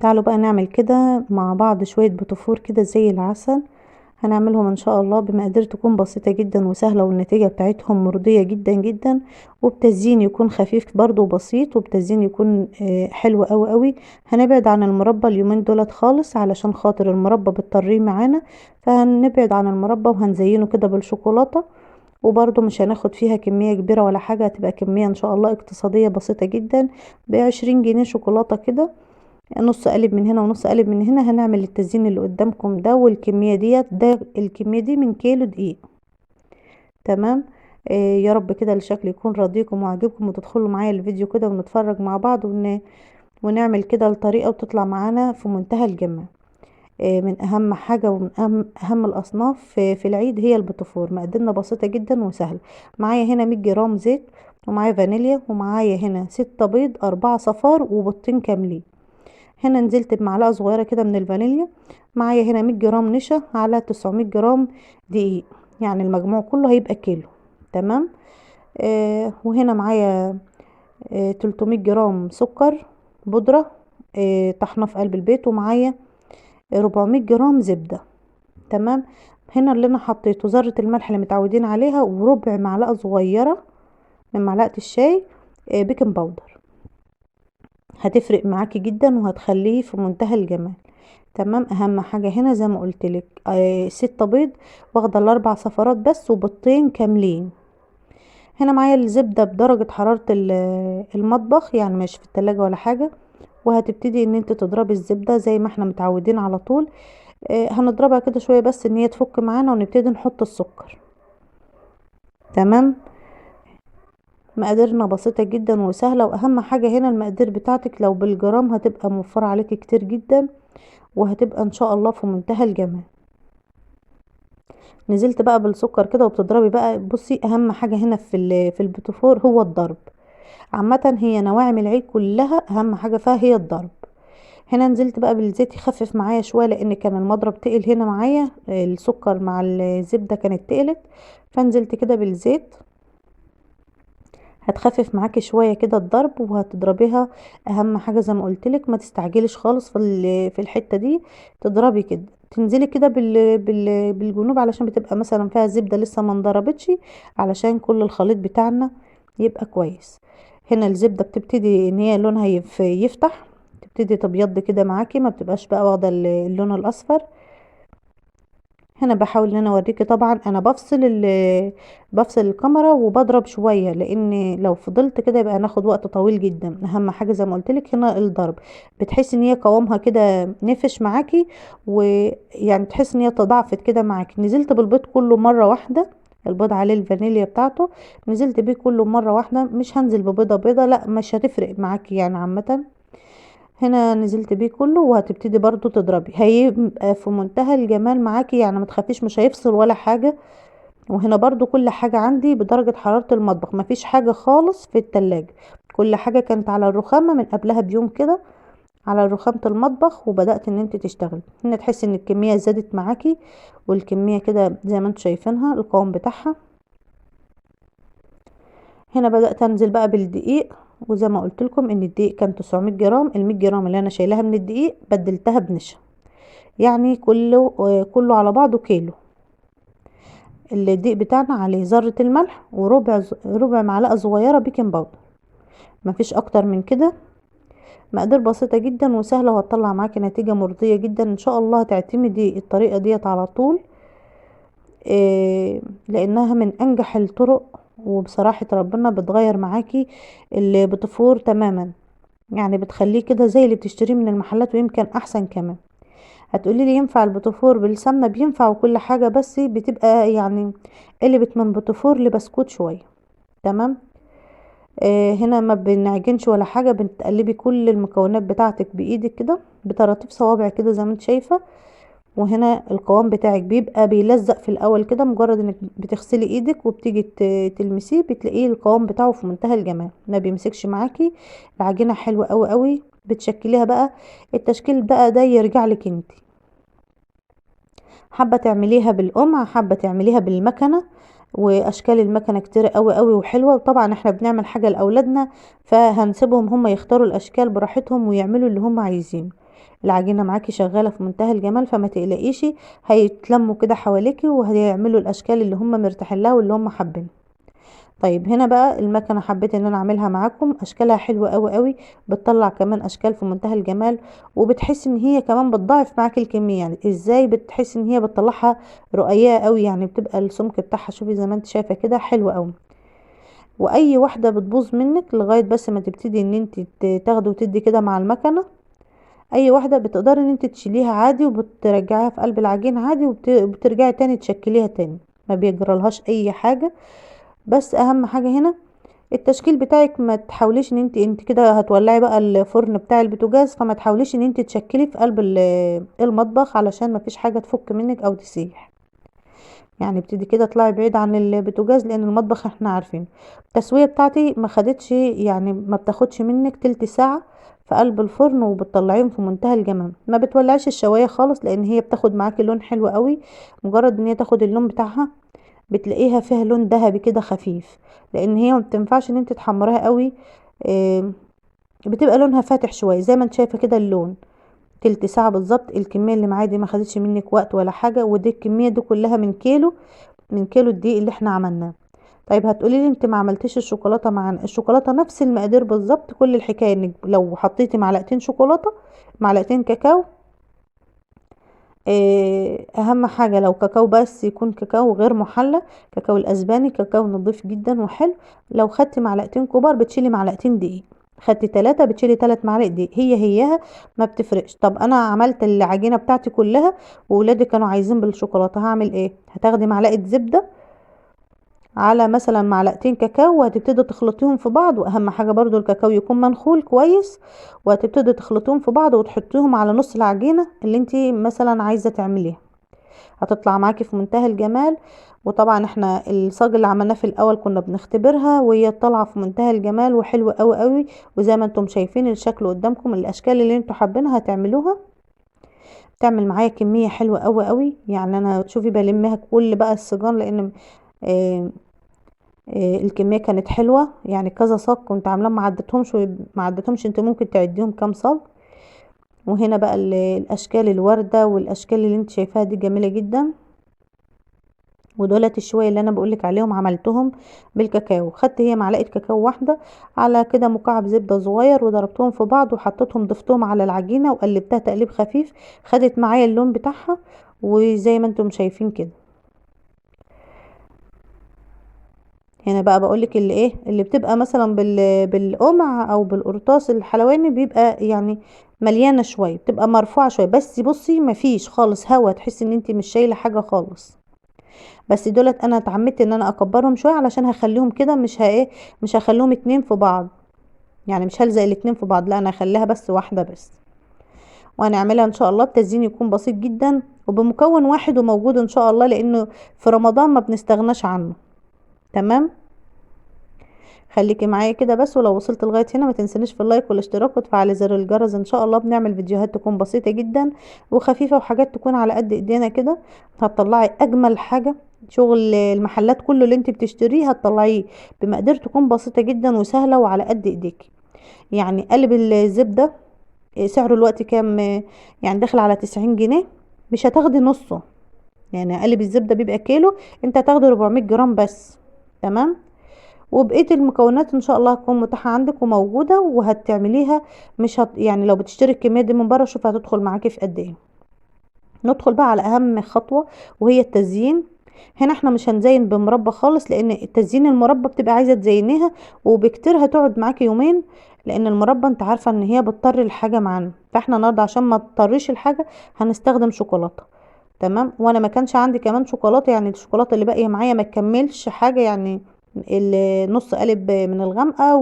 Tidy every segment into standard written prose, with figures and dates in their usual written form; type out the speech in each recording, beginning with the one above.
تعالوا بقى نعمل كده مع بعض شوية بطفور كده زي العسل. هنعملهم ان شاء الله بمقادير تكون بسيطة جدا وسهلة، والنتيجة بتاعتهم مرضية جدا جدا، وبتزيين يكون خفيف برضو وبسيط، وبتزيين يكون حلو قوي قوي. هنبعد عن المربى اليومين دولت خالص علشان خاطر المربى بتطريه معانا، فهنبعد عن المربى وهنزينه كده بالشوكولاتة. وبرضو مش هناخد فيها كمية كبيرة ولا حاجة، هتبقى كمية ان شاء الله اقتصادية بسيطة جدا. ب20 جنيه شوكولاتة كده، نص قالب من هنا ونص قالب من هنا. هنعمل التزيين اللي قدامكم ده، والكمية ديت ده الكمية دي من كيلو دقيق. تمام. يا رب كده الشكل يكون راضيكم وعجبكم، وتدخلوا معايا الفيديو كده ونتفرج مع بعض ونعمل كده الطريقة وتطلع معانا في منتهى الجمال. من اهم حاجة ومن اهم الاصناف في العيد هي البطفور. مقاديرنا بسيطة جدا وسهلة. معايا هنا 100 جرام زيت، ومعايا فانيليا، ومعايا هنا 6 بيض، 4 صفار، وبيضتين كاملين. هنا نزلت بمعلقة صغيرة كده من الفانيليا. معايا هنا 100 جرام نشا على 900 جرام دقيق، يعني المجموع كله هيبقى كيلو. تمام. وهنا معايا 300 جرام سكر بودرة طحنة في قلب البيت، ومعايا 400 جرام زبدة. تمام. هنا اللي انا حطيته ذرة الملح اللي متعودين عليها، وربع معلقة صغيرة من معلقة الشاي بيكنج باودر. هتفرق معاكي جدا وهتخليه في منتهى الجمال. تمام. اهم حاجة هنا زي ما قلت لك 6 بيض، واخده الاربع صفارات بس، وبيضتين كاملين. هنا معايا الزبدة بدرجة حرارة المطبخ، يعني مش في التلاجة ولا حاجة. وهتبتدي ان انت تضربي الزبدة زي ما احنا متعودين على طول. هنضربها كده شوية بس ان هي تفك معانا، ونبتدي نحط السكر. تمام. مقاديرنا بسيطة جدا وسهلة، واهم حاجة هنا المقادير بتاعتك لو بالجرام هتبقى موفرة عليكي كتير جدا، وهتبقى ان شاء الله في منتهى الجمال. نزلت بقى بالسكر كده وبتضربي بقى. بصي، اهم حاجة هنا في البوتفور هو الضرب. عامة هي نواعم العيد كلها اهم حاجة فيها هي الضرب. هنا نزلت بقى بالزيت يخفف معايا شوية، لان كان المضرب تقل هنا معايا، السكر مع الزبدة كانت تقلت. فنزلت كده بالزيت، هتخفف معاكي شويه كده الضرب وهتضربيها. اهم حاجه زي ما قلتلك ما تستعجليش خالص في الحته دي. تضربي كده، تنزلي كده بالجنوب، علشان بتبقى مثلا فيها زبده لسه ما انضربتش، علشان كل الخليط بتاعنا يبقى كويس. هنا الزبده بتبتدي ان هي لونها يفتح، تبتدي تبيض كده معاكي، ما بتبقاش بقى واخده اللون الاصفر. هنا بحاول ان انا اوريكي. طبعا انا بفصل الكاميرا وبضرب شويه، لان لو فضلت كده يبقى هناخد وقت طويل جدا. اهم حاجه زي ما قلت لك هنا الضرب. بتحسي ان هي قوامها كده نفش معاكي، ويعني تحس ان هي تضاعفت كده معاكي. نزلت بالبيض كله مره واحده، البيض عليه الفانيليا بتاعته. نزلت بيه كله مره واحده، مش هنزل ببيضه بيضه، لا مش هتفرق معاكي يعني عامه. هنا نزلت بيه كله، وهتبتدي برضو تضربي، هيبقى في منتهى الجمال معاكي، يعني ما تخافيش مش هيفصل ولا حاجة. وهنا برضو كل حاجة عندي بدرجة حرارة المطبخ، مفيش حاجة خالص في التلاجة. كل حاجة كانت على الرخامة من قبلها بيوم كده، على رخامة المطبخ، وبدأت ان انت تشتغل. هنا تحسي ان الكمية زادت معاكي، والكمية كده زي ما انتوا شايفينها القوام بتاعها. هنا بدأت انزل بقى بالدقيق، وزي ما قلت لكم ان الدقيق كان 900 جرام. ال100 جرام اللي انا شايلاها من الدقيق بدلتها بنشا، يعني كله على بعضه كيلو. الدقيق بتاعنا عليه ذرة الملح، ربع معلقة صغيرة بيكنج باودر، مفيش اكتر من كده. مقادير بسيطة جدا وسهلة، وهتطلع معاكي نتيجة مرضية جدا ان شاء الله. هتعتمدي الطريقة ديت على طول، لانها من انجح الطرق، وبصراحة ربنا بتغير معاكي اللي بتفور تماما، يعني بتخليه كده زي اللي بتشتريه من المحلات، ويمكن احسن كمان. هتقولي لي ينفع البوتفور بالسمنه؟ بينفع وكل حاجه، بس بتبقى يعني قلبت من بوتفور لبسكوت شويه. تمام. هنا ما بنعجنش ولا حاجه، بتقلبي كل المكونات بتاعتك بايدك كده بطراطيف صوابع كده زي ما انت شايفه. وهنا القوام بتاعك بيبقى بيلزق في الاول كده، مجرد انك بتغسلي ايدك وبتيجي تلمسيه بتلاقيه القوام بتاعه في منتهى الجمال، ما بيمسكش معاكي. العجينه حلوه قوي قوي. بتشكليها بقى، التشكيل بقى ده يرجع لك انت. حابه تعمليها بالقمع، حابه تعمليها بالمكنه، واشكال المكنه كتير قوي قوي وحلوه. وطبعا احنا بنعمل حاجه لاولادنا، فهنسيبهم هم يختاروا الاشكال براحتهم ويعملوا اللي هم عايزينه. العجينه معاكي شغاله في منتهى الجمال، فما تقلقيش، هيتلموا كده حواليكي وهيعملوا الاشكال اللي هم مرتاحين لها واللي هم حابين. طيب هنا بقى المكنه حبيت ان انا اعملها معاكم، اشكالها حلوه قوي قوي، بتطلع كمان اشكال في منتهى الجمال، وبتحس ان هي كمان بتضاعف معاكي الكميه. يعني ازاي؟ بتحس ان هي بتطلعها رقيقه قوي، يعني بتبقى السمك بتاعها شوفي زي ما انت شايفه كده حلوه قوي. واي واحده بتبوظ منك لغايه بس ما تبتدي ان انت تاخدي وتدي كده مع المكنه، اي واحده بتقدري ان انت تشيليها عادي وبترجعيها في قلب العجين عادي، وبترجعي تاني تشكليها تاني، ما بيجرالهاش اي حاجه. بس اهم حاجه هنا التشكيل بتاعك، ما تحاوليش ان انت كده هتولعي بقى الفرن بتاع البوتاجاز، فما تحاوليش ان انت تشكلي في قلب المطبخ علشان ما فيش حاجه تفك منك او تسيح. يعني ابتدي كده اطلعي بعيد عن البوتاجاز، لان المطبخ احنا عارفين التسويه بتاعتي ما خدتش، يعني ما بتاخدش منك تلت ساعه في قلب الفرن، وبتطلعيهم في منتهى الجمال. ما بتولعيش الشوايه خالص، لان هي بتاخد معاكي لون حلو قوي. مجرد ان هي تاخد اللون بتاعها بتلاقيها فيها لون ذهبي كده خفيف، لان هي ما بتنفعش ان انت تحمريها قوي. آه، بتبقى لونها فاتح شويه زي ما انت شايفه كده اللون. تلت ساعه بالظبط، الكميه اللي معايا دي ما خدتش منك وقت ولا حاجه، ودي الكميه دي كلها من كيلو الدقيق اللي احنا عملناه. طيب هتقولي لي انت ما عملتيش الشوكولاته معانا؟ الشوكولاته نفس المقادير بالظبط، كل الحكايه انك لو حطيتي معلقتين شوكولاته، معلقتين كاكاو. اهم حاجه لو كاكاو بس يكون كاكاو غير محلى، كاكاو الاسباني، كاكاو نظيف جدا وحلو. لو خدتي معلقتين كبار بتشيلي معلقتين دقيق، خدتي 3 بتشيلي 3 معالق دقيق، هيها ما بتفرقش. طب انا عملت العجينه بتاعتي كلها وولادي كانوا عايزين بالشوكولاته، هعمل ايه؟ هتاخدي معلقه زبده على مثلا معلقتين كاكاو، وهتبتدي تخلطيهم في بعض. واهم حاجه برضو الكاكاو يكون منخول كويس، وهتبتدي تخلطيهم في بعض وتحطيهم على نص العجينه اللي انتي مثلا عايزه تعمليها، هتطلع معاكي في منتهى الجمال. وطبعا احنا الصاج اللي عملناه في الاول كنا بنختبرها، وهي طالعه في منتهى الجمال وحلوه قوي قوي. وزي ما انتم شايفين الشكل قدامكم، الاشكال اللي انتوا حابينها هتعملوها، تعمل معايا كميه حلوه قوي قوي. يعني انا شوفي بلمها كل بقى الصيجان، لان آه الكميه كانت حلوه، يعني كذا صاج كنت عاملاه ما عدتهمش، انت ممكن تعديهم كام صاج. وهنا بقى الاشكال الورده والاشكال اللي انت شايفاها دي جميله جدا. ودولت الشوية اللي انا بقولك عليهم عملتهم بالكاكاو. خدت هي معلقة كاكاو واحدة على كده مكعب زبدة صغير، وضربتهم في بعض وحطيتهم ضفتهم على العجينة وقلبتها تقليب خفيف، خدت معايا اللون بتاعها. وزي ما انتم شايفين كده، هنا بقى بقولك اللي ايه اللي بتبقى مثلا بالقمع او بالقرطاس الحلواني، بيبقى يعني مليانة شوية، بتبقى مرفوعة شوية. بس بصي مفيش خالص هوا، تحسي ان انت مش شايلة حاجة خالص. بس دولت انا اتعمدت ان انا اكبرهم شويه علشان هخليهم كده، مش هخليهم اتنين في بعض، يعني مش هلزق الاتنين في بعض، لا انا هخليها بس واحده بس. وهنعملها ان شاء الله بتزيين يكون بسيط جدا وبمكون واحد وموجود ان شاء الله، لانه في رمضان ما بنستغناش عنه. تمام، خليكي معايا كده بس. ولو وصلت لغايه هنا ما تنسنيش في اللايك والاشتراك وتفعلي زر الجرس. ان شاء الله بنعمل فيديوهات تكون بسيطه جدا وخفيفه، وحاجات تكون على قد ايدينا كده، هتطلعي اجمل حاجه. شغل المحلات كله اللي انت بتشتريه هتطلعيه بمقادير تكون بسيطه جدا وسهله وعلى قد ايديك. يعني قالب الزبده سعره الوقت كام؟ يعني داخل على 90 جنيه، مش هتاخدي نصه. يعني قالب الزبده بيبقى كيلو، انت هتاخدي 400 جرام بس. تمام، وبقيه المكونات ان شاء الله هتكون متاحه عندك وموجوده وهتعمليها. مش يعني لو بتشتري الكميه دي من بره شوف هتدخل معاكي في قد ايه. ندخل بقى على اهم خطوه وهي التزيين. هنا احنا مش هنزين بمربى خالص، لان التزيين المربى بتبقى عايزه تزينيها وبكتير هتقعد معاكي يومين، لان المربى انت عارفه ان هي بتطر الحاجه معانا. فاحنا النهارده عشان ما تطريش الحاجه هنستخدم شوكولاته. تمام، وانا ما كانش عندي كمان شوكولاته، يعني الشوكولاته اللي باقيه معايا ما تكملش حاجه، يعني النص قالب من الغامقه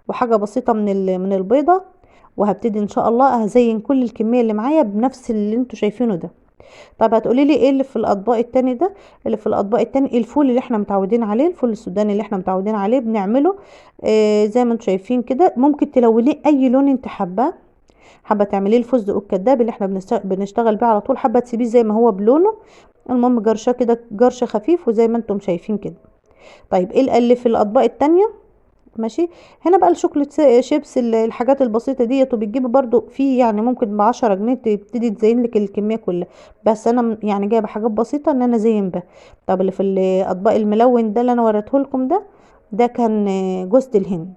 وحاجه بسيطه من البيضه. وهبتدي ان شاء الله هزين كل الكميه اللي معايا بنفس اللي انتوا شايفينه ده. طب هتقولي لي ايه اللي في الاطباق التاني ده؟ اللي في الاطباق التاني الفول اللي احنا متعودين عليه، الفول السوداني اللي احنا متعودين عليه بنعمله. زي ما انتوا شايفين كده، ممكن تلونيه اي لون انت حباه. حابه تعمليه الفستق الكداب اللي احنا بنشتغل بيه على طول، حابه تسيبيه زي ما هو بلونه. المهم جرشه كده، جرشه خفيف، وزي ما انتم شايفين كده. طيب ايه اللي في الاطباق التانية؟ ماشي. هنا بقى الشوكليت شيبس الحاجات البسيطه ديت، وبتجيبي برضو في يعني ممكن ب10 جنيه تبتدي تزين لك الكميه كلها. بس انا يعني جايبه حاجات بسيطه ان انا ازين بها. طب اللي في الاطباق الملون ده اللي انا وريته لكم ده كان جوزة الهند.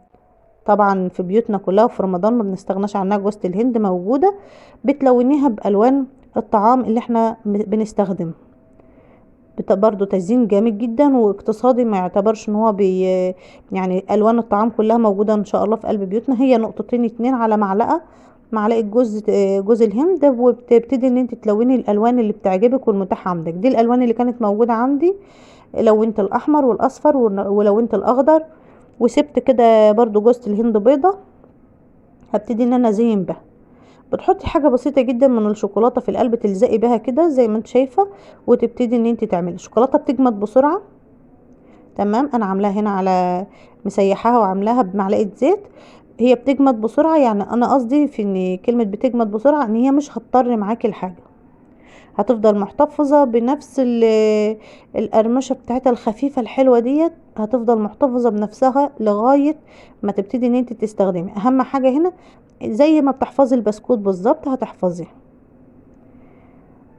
طبعا في بيوتنا كلها وفي رمضان ما بنستغناش عنها، جوزة الهند موجوده. بتلونيها بالوان الطعام اللي احنا بنستخدمه. برضو تزيين جامد جدا واقتصادي، ما يعتبرش ان هو يعني الوان الطعام كلها موجوده ان شاء الله في قلب بيوتنا. هي نقطتين اتنين على معلقه جوز الهند، وبتبتدي ان انت تلوني الالوان اللي بتعجبك والمتاحه عندك. دي الالوان اللي كانت موجوده عندي، لونت الاحمر والاصفر ولونت الاخضر، وسبت كده برضو جوز الهند بيضه. هبتدي ان انا ازين بها. بتحطي حاجه بسيطه جدا من الشوكولاته في القلب، تلزقي بها كده زي ما انت شايفه، وتبتدي ان انت تعملي. الشوكولاته بتجمد بسرعه. تمام. انا عاملاها هنا على مسيحاها وعاملاها بمعلقه زيت. هي بتجمد بسرعه، يعني انا قصدي في ان كلمه بتجمد بسرعه ان هي مش هتضطر معاكي الحاجه، هتفضل محتفظه بنفس القرمشه بتاعتها الخفيفه الحلوه ديت، هتفضل محتفظه بنفسها لغايه ما تبتدي ان انت تستخدمي. اهم حاجه هنا زي ما بتحفظي البسكوت بالظبط هتحفظيه.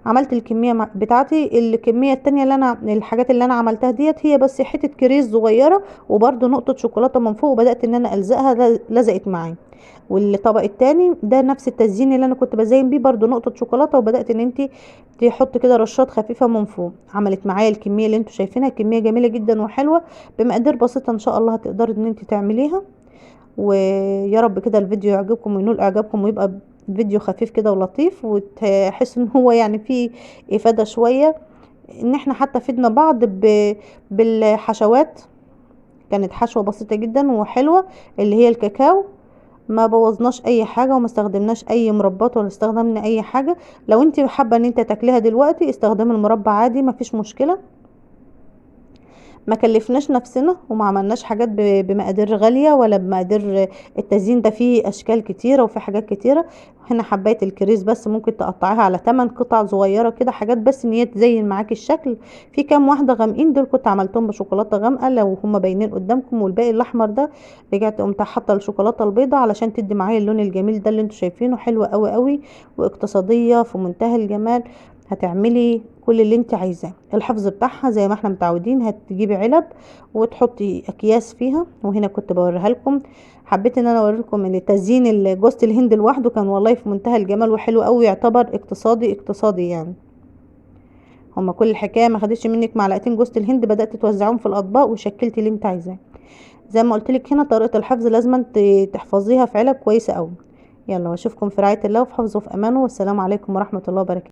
عملت الكميه بتاعتي. الكميه التانية اللي انا الحاجات اللي انا عملتها ديت هي بس حته كريز صغيره وبرده نقطه شوكولاته من فوق، وبدات ان انا الزقها، لزقت معايا. والطبق التاني ده نفس التزيين اللي انا كنت بزين بيه، برده نقطه شوكولاته، وبدات ان انت تحط كده رشات خفيفه من فوق. عملت معايا الكميه اللي انتوا شايفينها، كميه جميله جدا وحلوه بمقادير بسيطه ان شاء الله هتقدري ان انت تعمليها. ويا رب كده الفيديو يعجبكم وينول اعجابكم، ويبقى فيديو خفيف كده ولطيف، وتحس ان هو يعني فيه افادة شوية، ان احنا حتى فدنا بعض بالحشوات. كانت حشوة بسيطة جدا وحلوة، اللي هي الكاكاو. ما بوظناش اي حاجة وما استخدمناش اي مربات ولا استخدمنا اي حاجة. لو انت حابة ان انت تاكليها دلوقتي استخدمي المربى عادي، ما فيش مشكلة. ما كلفناش نفسنا وما عملناش حاجات بمقادير غالية ولا بمقادير. التزيين ده فيه اشكال كتيرة وفي حاجات كتيرة. هنا حباية الكريز بس ممكن تقطعيها على 8 قطع صغيرة كده، حاجات بس ان هي تزين معاكي الشكل. في كام واحدة غامقين دول كنت عملتهم بشوكولاتة غامقة لو هما باينين قدامكم، والباقي الاحمر ده رجعت قمت حاطة الشوكولاتة البيضاء علشان تدي معايا اللون الجميل ده اللي انتوا شايفينه. حلو قوي قوي واقتصادية في منتهى الجمال. هتعملي كل اللي انت عايزاه. الحفظ بتاعها زي ما احنا متعودين، هتجيبي علب وتحطي اكياس فيها، وهنا كنت بوريها لكم. حبيت ان انا اوريلكم ان تزيين جوز الهند لوحده كان والله في منتهى الجمال وحلو قوي، يعتبر اقتصادي يعني. هما كل الحكايه ما خدتش منك معلقتين جوز الهند، بدات توزعهم في الاطباق وشكلتي اللي انت عايزاه. زي ما قلت لك هنا طريقه الحفظ لازم تحفظيها في علب كويسه قوي. يلا واشوفكم في رعايه الله وفي حفظه وفي امانه، والسلام عليكم ورحمه الله وبركاته.